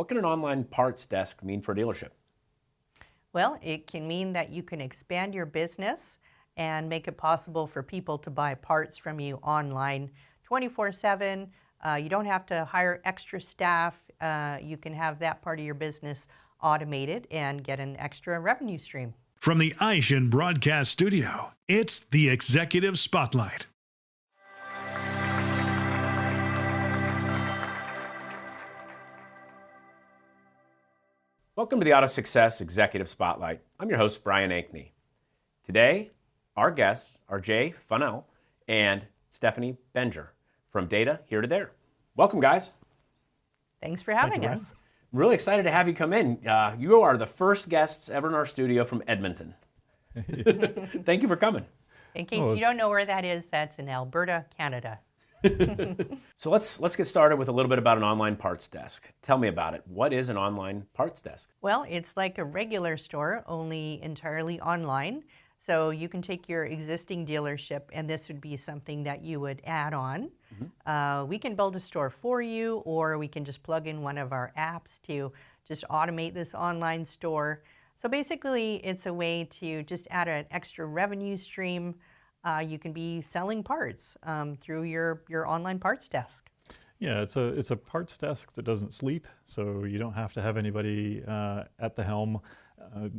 What can an online parts desk mean for a dealership? Well, it can mean that you can expand your business and make it possible for people to buy parts from you online 24/7. You don't have to hire extra staff. You can have that part of your business automated and get an extra revenue stream. From the Aishin Broadcast Studio, it's the Executive Spotlight. Welcome to the AutoSuccess Executive Spotlight. I'm your host, Brian Ankney. Today, our guests are Jay Funnell and Stephanie Benger from Data Here to There. Welcome, guys. Thanks for having us. I'm really excited to have you come in. You are the first guests ever in our studio from Edmonton. Thank you for coming. In case you don't know where that is, that's in Alberta, Canada. So let's get started with a little bit about an online parts desk. Tell me about it. What is an online parts desk? Well, it's like a regular store, only entirely online. So you can take your existing dealership, and this would be something that you would add on. We can build a store for you, or we can just plug in one of our apps to just automate this online store. So basically, it's a way to just add an extra revenue stream. You can be selling parts through your online parts desk. Yeah, it's a parts desk that doesn't sleep, so you don't have to have anybody at the helm.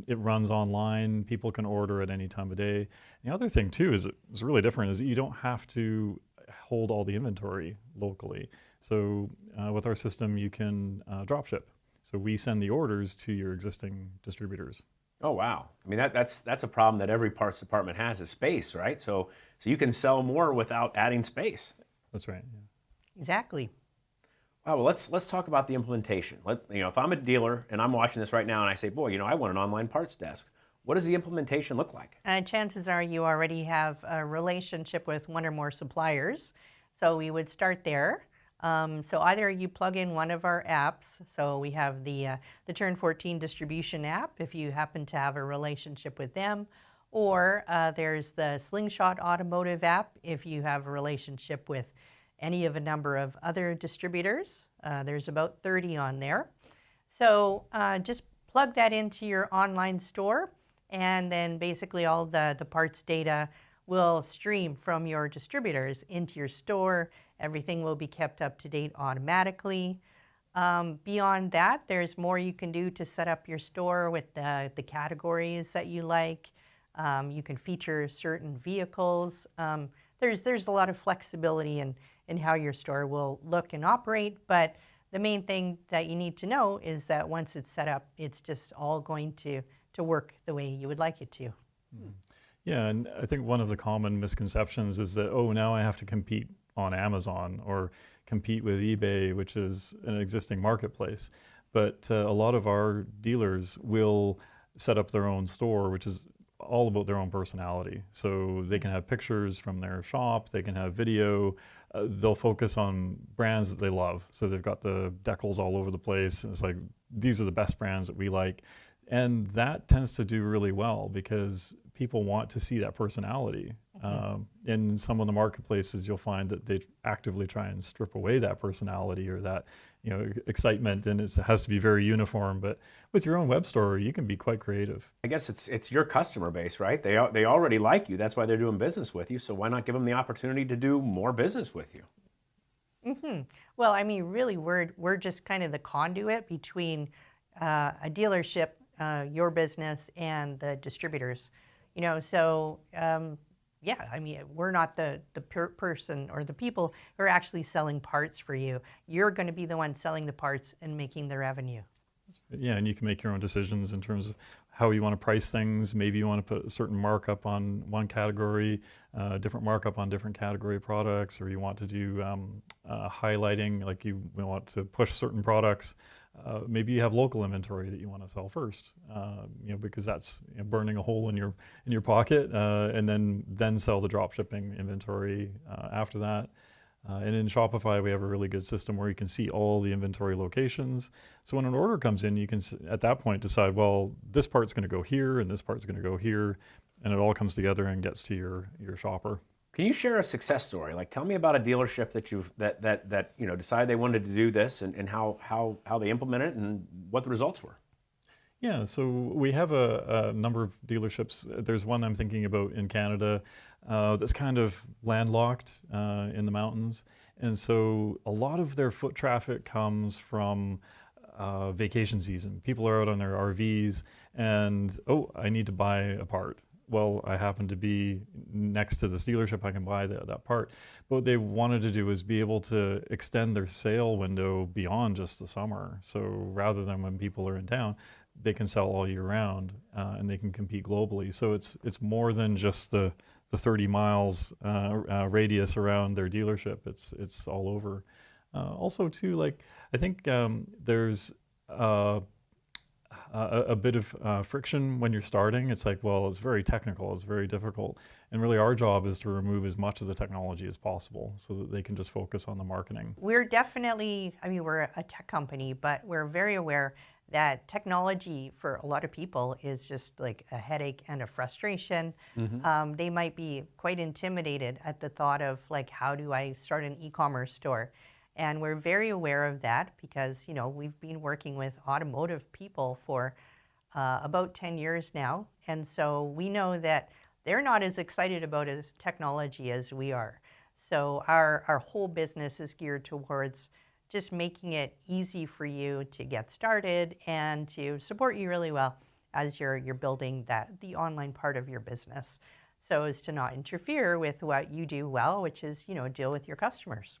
It runs online. People can order at any time of day. The other thing too is really different is that you don't have to hold all the inventory locally. So with our system, you can drop ship. So we send the orders to your existing distributors. Oh, wow. I mean, that's a problem that every parts department has is space, right? So you can sell more without adding space. That's right. Yeah. Exactly. Wow, well, let's talk about the implementation. If I'm a dealer and I'm watching this right now and I say, boy, I want an online parts desk, what does the implementation look like? Chances are you already have a relationship with one or more suppliers. So we would start there. So either you plug in one of our apps. So we have the Turn 14 distribution app if you happen to have a relationship with them. Or there's the Slingshot Automotive app if you have a relationship with any of a number of other distributors. There's about 30 on there. So just plug that into your online store, and then basically all the parts data will stream from your distributors into your store. Everything will be kept up to date automatically. Beyond that, there's more you can do to set up your store with the categories that you like. You can feature certain vehicles. There's a lot of flexibility in how your store will look and operate, but the main thing that you need to know is that once it's set up, it's just all going to work the way you would like it to. Yeah, and I think one of the common misconceptions is that, now I have to compete on Amazon or compete with eBay, which is an existing marketplace. But a lot of our dealers will set up their own store, which is all about their own personality. So they can have pictures from their shop, they can have video, they'll focus on brands that they love. So they've got the decals all over the place. It's like, these are the best brands that we like. And that tends to do really well because people want to see that personality. In some of the marketplaces, you'll find that they actively try and strip away that personality or that excitement, and it has to be very uniform. But with your own web store, you can be quite creative. I guess it's your customer base, right? They already like you. That's why they're doing business with you. So why not give them the opportunity to do more business with you? Well, I mean, really, we're just kind of the conduit between a dealership, your business, and the distributors. So yeah, I mean, we're not the person or the people who are actually selling parts for you. You're going to be the one selling the parts and making the revenue. Yeah, and you can make your own decisions in terms of how you want to price things. Maybe you want to put a certain markup on one category, different markup on different category products, or you want to do highlighting, like you want to push certain products. Maybe you have local inventory that you want to sell first, because that's burning a hole in your pocket, and then sell the drop shipping inventory after that. And in Shopify, we have a really good system where you can see all the inventory locations. So when an order comes in, you can, at that point, decide, well, this part's going to go here and this part's going to go here. And it all comes together and gets to your shopper. Can you share a success story? Like, tell me about a dealership that decided they wanted to do this, and how they implemented it and what the results were. Yeah, so we have a number of dealerships. There's one I'm thinking about in Canada that's kind of landlocked in the mountains. And so a lot of their foot traffic comes from vacation season. People are out on their RVs and, oh, I need to buy a part. Well, I happen to be next to this dealership, I can buy that part. But what they wanted to do was be able to extend their sale window beyond just the summer. So rather than when people are in town, they can sell all year round and they can compete globally. So it's more than just the 30 miles radius around their dealership. It's all over. Also too, like, I think there's a bit of friction when you're starting. It's like, well, it's very technical, it's very difficult. And really our job is to remove as much of the technology as possible so that they can just focus on the marketing. We're definitely, I mean, we're a tech company, but we're very aware that technology for a lot of people is just like a headache and a frustration. They might be quite intimidated at the thought of like, how do I start an e-commerce store? And we're very aware of that because, you know, we've been working with automotive people for about 10 years now. And so we know that they're not as excited about technology as we are. So our whole business is geared towards just making it easy for you to get started and to support you really well as you're building the online part of your business, so as to not interfere with what you do well, which is, you know, deal with your customers.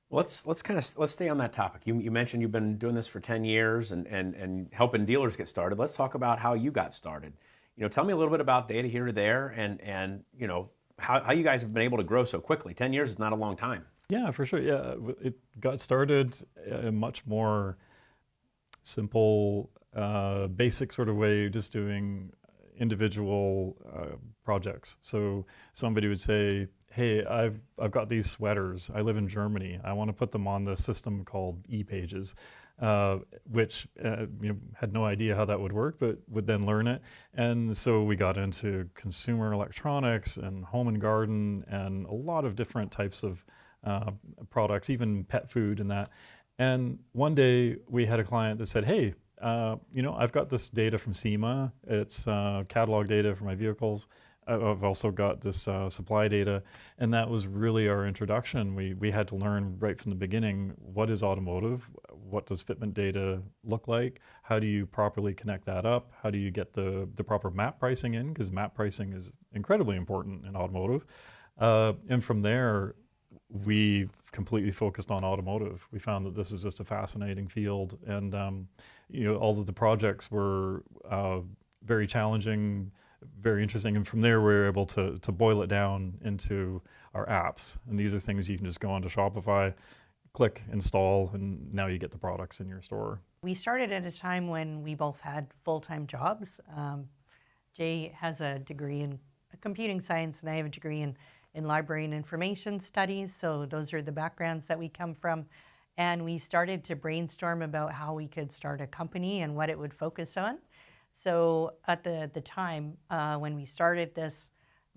Well, let's stay on that topic. You mentioned you've been doing this for 10 years and helping dealers get started. Let's talk about how you got started. You know, tell me a little bit about Data Here to There and you know, how you guys have been able to grow so quickly. 10 years is not a long time. Yeah, for sure. Yeah, it got started a much more simple, basic sort of way, just doing individual projects. So somebody would say, hey, I've got these sweaters. I live in Germany. I want to put them on this system called ePages, which had no idea how that would work, but would then learn it. And so we got into consumer electronics and home and garden and a lot of different types of products, even pet food and that. And one day we had a client that said, hey, I've got this data from SEMA. It's catalog data for my vehicles. I've also got this supply data. And that was really our introduction. We had to learn right from the beginning, what is automotive? What does fitment data look like? How do you properly connect that up? How do you get the proper map pricing in? Because map pricing is incredibly important in automotive. And from there, we completely focused on automotive. We found that this is just a fascinating field, and all of the projects were very challenging, very interesting. And from there, we were able to boil it down into our apps. And these are things you can just go onto Shopify, click, install, and now you get the products in your store. We started at a time when we both had full-time jobs. Jay has a degree in computing science, and I have a degree in library and information studies. So those are the backgrounds that we come from. And we started to brainstorm about how we could start a company and what it would focus on. So at the time when we started this,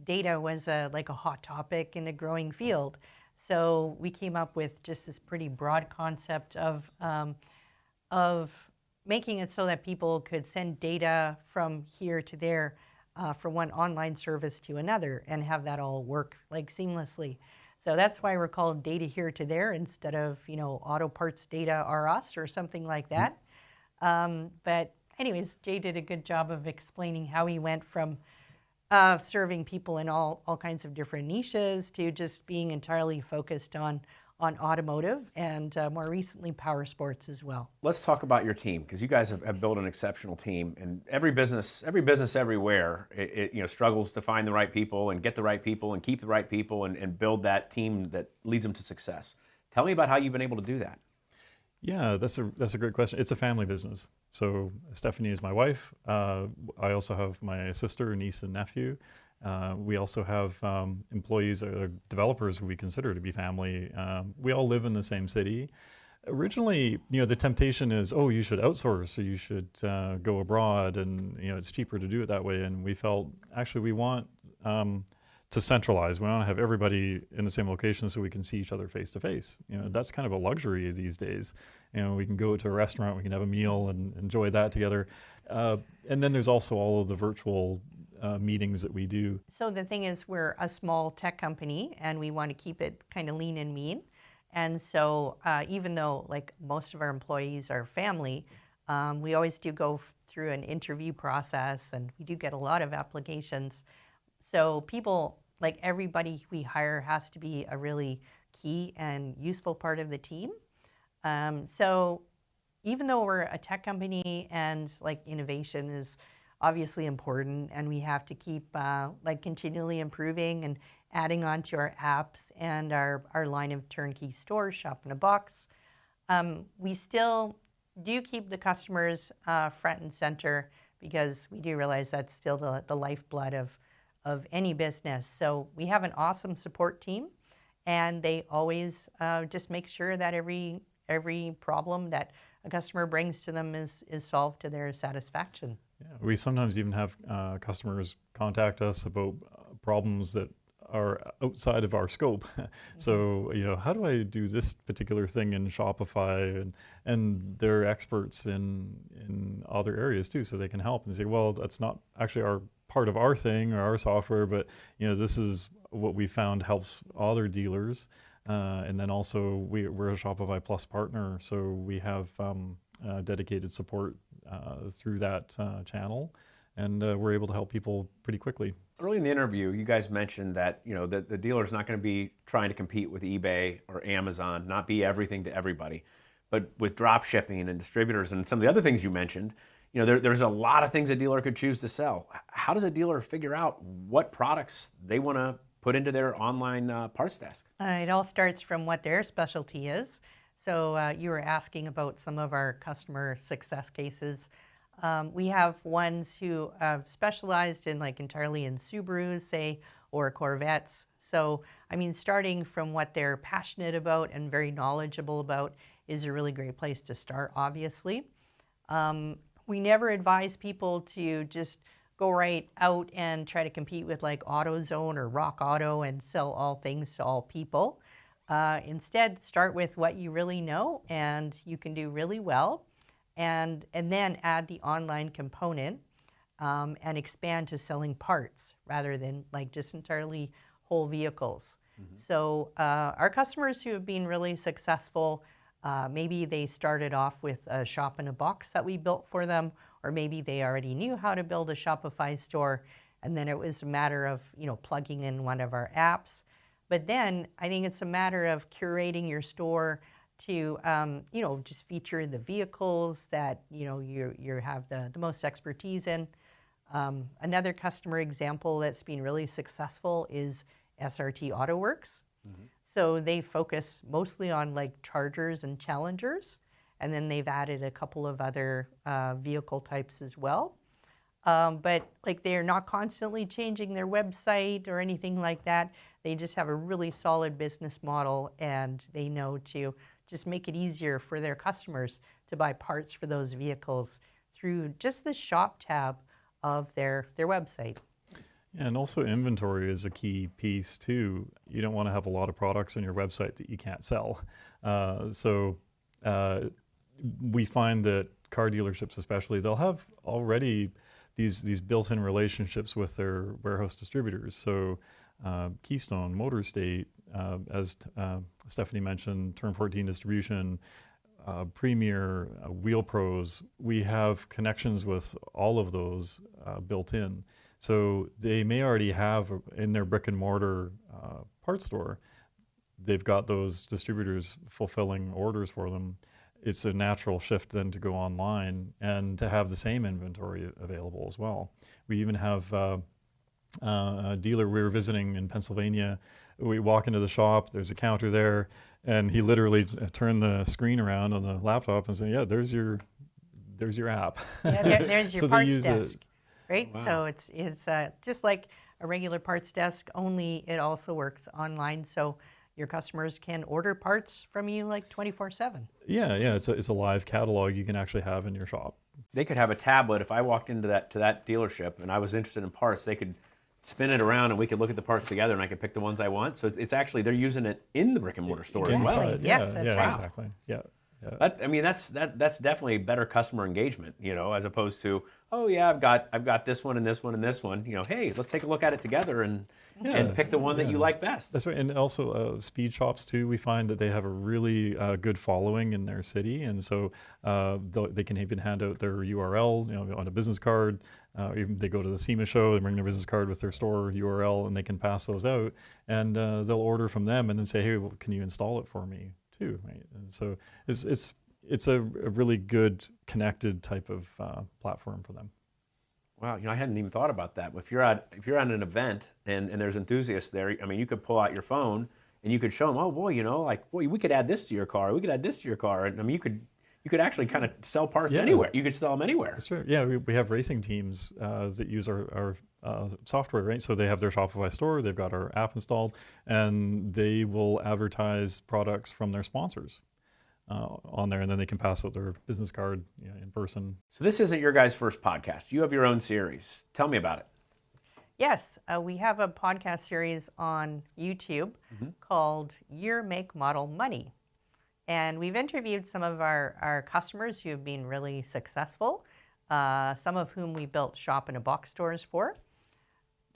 data was like a hot topic in a growing field. So we came up with just this pretty broad concept of making it so that people could send data from here to there from one online service to another and have that all work like seamlessly. So that's why we're called Data Here to There instead of, Auto Parts Data are Us or something like that. But anyways, Jay did a good job of explaining how he went from serving people in all kinds of different niches to just being entirely focused on automotive and more recently power sports as well. Let's talk about your team, because you guys have built an exceptional team, and every business everywhere it struggles to find the right people and get the right people and keep the right people and build that team that leads them to success. Tell me about how you've been able to do that. Yeah, that's a great question. It's a family business. So Stephanie is my wife. I also have my sister, niece, and nephew. We also have employees, developers who we consider to be family. We all live in the same city. Originally, the temptation is, oh, you should outsource, or you should go abroad, and it's cheaper to do it that way. And we felt, actually, we want to centralize. We want to have everybody in the same location so we can see each other face to face. That's kind of a luxury these days. We can go to a restaurant, we can have a meal and enjoy that together. And then there's also all of the virtual meetings that we do. So the thing is, we're a small tech company and we want to keep it kind of lean and mean. And so even though like most of our employees are family, we always do go through an interview process, and we do get a lot of applications. So people, like everybody we hire, has to be a really key and useful part of the team. So even though we're a tech company and like innovation is obviously important, and we have to keep like continually improving and adding on to our apps and our line of turnkey stores, Shop in a Box, we still do keep the customers front and center, because we do realize that's still the lifeblood of any business. So we have an awesome support team, and they always just make sure that every problem that a customer brings to them is solved to their satisfaction. Yeah, we sometimes even have customers contact us about problems that are outside of our scope. So, how do I do this particular thing in Shopify? And they're experts in other areas too, so they can help and say, well, that's not actually our part of our thing or our software, but this is what we found helps other dealers. And then also we're a Shopify Plus partner, so we have dedicated support through that channel, and we're able to help people pretty quickly. Early in the interview, you guys mentioned that the dealer's not going to be trying to compete with eBay or Amazon, not be everything to everybody. But with drop shipping and distributors and some of the other things you mentioned, there's a lot of things a dealer could choose to sell. How does a dealer figure out what products they want to put into their online parts desk? It all starts from what their specialty is. So you were asking about some of our customer success cases. We have ones who specialized in entirely in Subarus, say, or Corvettes. So, starting from what they're passionate about and very knowledgeable about is a really great place to start, obviously. We never advise people to just go right out and try to compete with AutoZone or Rock Auto and sell all things to all people. Instead, start with what you really know and you can do really well, and then add the online component and expand to selling parts rather than just entirely whole vehicles. Mm-hmm. So our customers who have been really successful, maybe they started off with a Shop in a Box that we built for them, or maybe they already knew how to build a Shopify store, and then it was a matter of plugging in one of our apps. But then I think it's a matter of curating your store to just feature the vehicles that you have the most expertise in. Another customer example that's been really successful is SRT AutoWorks. Mm-hmm. So they focus mostly on Chargers and Challengers, and then they've added a couple of other vehicle types as well. But they're not constantly changing their website or anything like that. They just have a really solid business model, and they know to just make it easier for their customers to buy parts for those vehicles through just the shop tab of their website. Yeah, and also inventory is a key piece too. You don't want to have a lot of products on your website that you can't sell. So we find that car dealerships especially, they'll have already these built-in relationships with their warehouse distributors. So Keystone, Motor State, as Stephanie mentioned, Turn 14 Distribution, Premier, Wheel Pros, we have connections with all of those built in. So they may already have in their brick and mortar parts store, they've got those distributors fulfilling orders for them. It's a natural shift then to go online and to have the same inventory available as well. We even have a dealer we were visiting in Pennsylvania. We walk into the shop, there's a counter there, and he literally turned the screen around on the laptop and said, yeah, there's your app. Yeah, there's your so parts desk, right? Wow. So it's just like a regular parts desk, only it also works online. So your customers can order parts from you 24/7. Yeah, it's a live catalog you can actually have in your shop. They could have a tablet. If I walked into that dealership and I was interested in parts, they could spin it around and we could look at the parts together and I could pick the ones I want. So it's actually, they're using it in the brick and mortar store as well. Exactly. Yes, that's right. Exactly. Yeah. That's definitely better customer engagement, as opposed to, oh yeah, I've got this one and this one and this one. Hey, let's take a look at it together and pick the one that you like best. That's right. And also speed shops too, we find that they have a really good following in their city. And so they can even hand out their URL on a business card. Even they go to the SEMA show, they bring their business card with their store URL and they can pass those out. And they'll order from them and then say, hey, well, can you install it for me too? Right? And so it's a really good connected type of platform for them. Wow, I hadn't even thought about that. If you're at an event and there's enthusiasts there, you could pull out your phone and you could show them, oh boy, we could add this to your car, we could add this to your car, and you could actually kind of sell parts anywhere. You could sell them anywhere. That's right. Yeah, we have racing teams that use our software, right? So they have their Shopify store, they've got our app installed, and they will advertise products from their sponsors on there, and then they can pass out their business card in person. So this isn't your guys' first podcast. You have your own series. Tell me about it. Yes, we have a podcast series on YouTube called Year, Make, Model, Money. And we've interviewed some of our customers who have been really successful, some of whom we built shop-in-a-box stores for.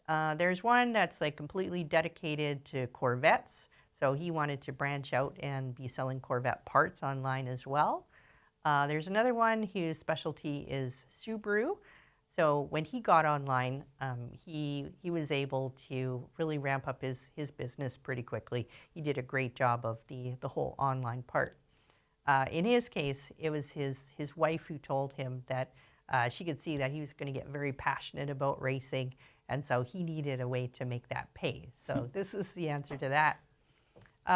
There's one that's completely dedicated to Corvettes. So he wanted to branch out and be selling Corvette parts online as well. There's another one whose specialty is Subaru. So when he got online, he was able to really ramp up his business pretty quickly. He did a great job of the whole online part. In his case, it was his wife who told him that she could see that he was going to get very passionate about racing, and so he needed a way to make that pay. So this is the answer to that.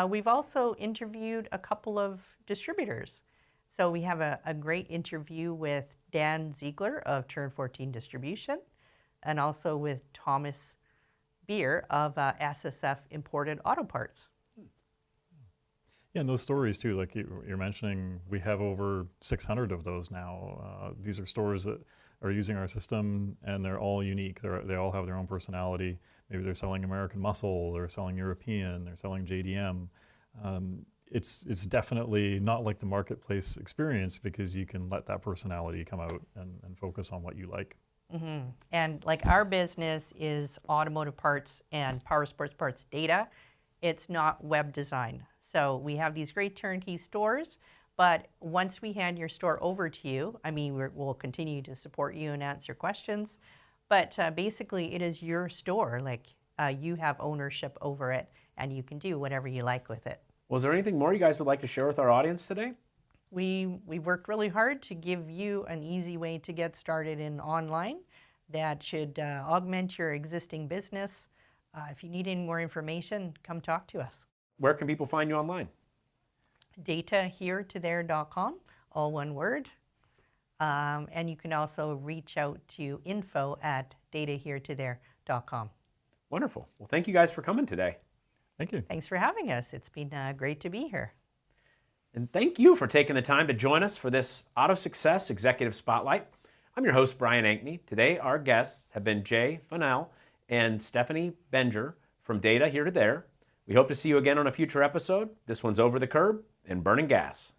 We've also interviewed a couple of distributors. So we have a great interview with Dan Ziegler of Turn 14 Distribution, and also with Thomas Beer of SSF Imported Auto Parts. Yeah, and those stories too, like you're mentioning, we have over 600 of those now. These are stores that are using our system, and they're all unique. They all have their own personality. Maybe they're selling American Muscle, they're selling European, they're selling JDM. It's definitely not like the marketplace experience, because you can let that personality come out and focus on what you like. Mm-hmm. And our business is automotive parts and power sports parts data. It's not web design. So we have these great turnkey stores, but once we hand your store over to you, we'll continue to support you and answer questions. But basically, it is your store. You have ownership over it, and you can do whatever you like with it. Was there anything more you guys would like to share with our audience today? We worked really hard to give you an easy way to get started in online that should augment your existing business. If you need any more information, come talk to us. Where can people find you online? dataheretothere.com, all one word. And you can also reach out to info@dataheretothere.com. Wonderful. Well, thank you guys for coming today. Thank you. Thanks for having us. It's been great to be here. And thank you for taking the time to join us for this AutoSuccess Executive Spotlight. I'm your host, Brian Ankney. Today, our guests have been Jay Funnell and Stephanie Benger from Data Here to There. We hope to see you again on a future episode. This one's Over the Curb and Burning Gas.